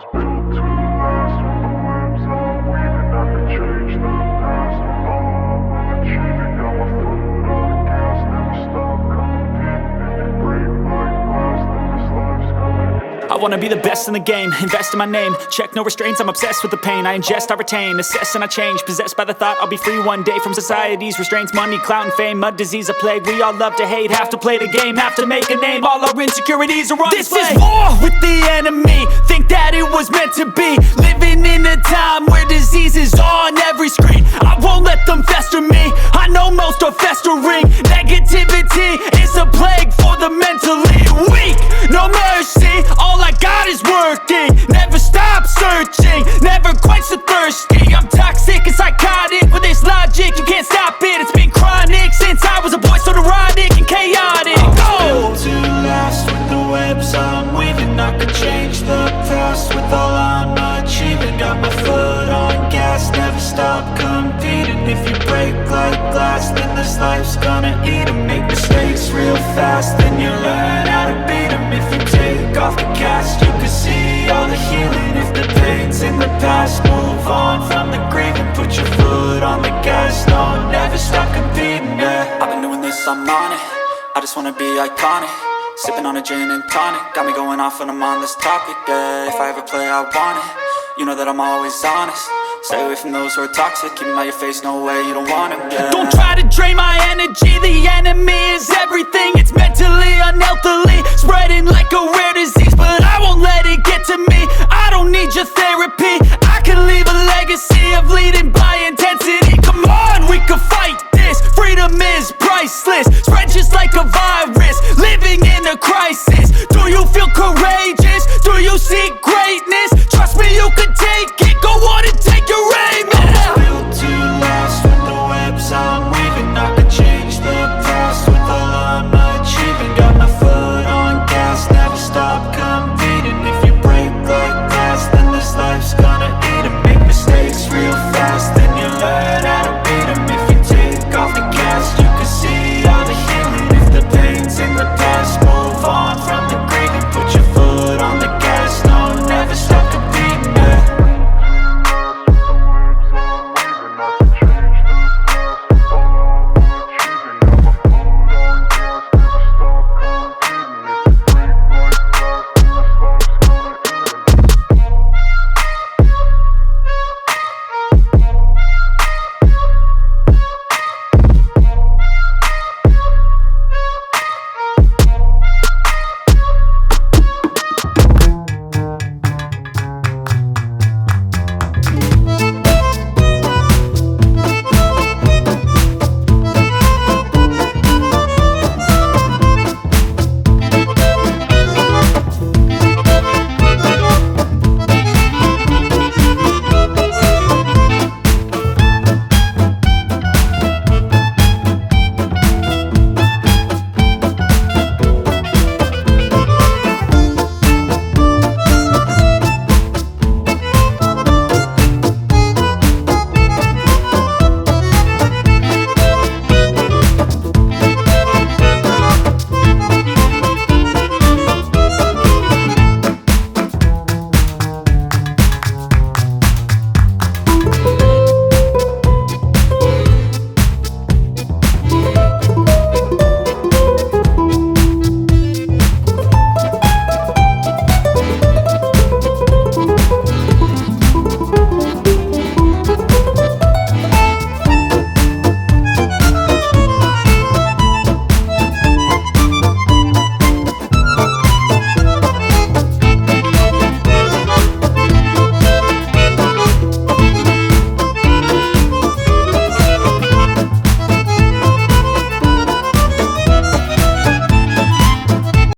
was built to last. With the webs I'm weaving, I could change the past. With all I'm achieving, got my foot on gas. Never stop competing. If you break like glass, then this life's gonna end. I wanna be the best in the game, invest in my name. Check no restraints, I'm obsessed with the pain. I ingest, I retain, assess and I change. Possessed by the thought I'll be free one day from society's restraints. Money, clout and fame, mud, disease, a plague. We all love to hate, have to play the game, have to make a name. All our insecurities are on display. This is war with the enemy, think that it was meant to be. Living in a time where disease is on every screen. I won't let them fester me, I know most are festering. Negativity is a plague for the mentally weak. No mercy, all I got is working. Never stop searching, never quench the thirsty. I'm toxic and psychotic, with this logic you can't stop it. It's been chronic since I was a boy, so neurotic and chaotic. Built to last. With the webs I'm weaving, I could change the past. With all I'm achieving, got my foot on gas. Never stop competing. If you break like glass, then this life's gonna eat 'em. Make mistakes real fast, then you learn how to beat 'em. If you take off the cast, you can see all the healing. If the pain's in the past, move on from the grieving. Put your foot on the gas, no, never stop competing, yeah. I've been doing this, I'm on it. I just wanna be iconic. Sipping on a gin and tonic, got me going off when I'm on this topic, yeah. If I ever play, I want it. You know that I'm always honest. Stay away from those who are toxic. Keep them out your face, no way, you don't want it, yeah. Don't try to drain my energy. The enemy is everything. It's mentally, unhealthily, spreading like a rare disease. But I won't let it get to me.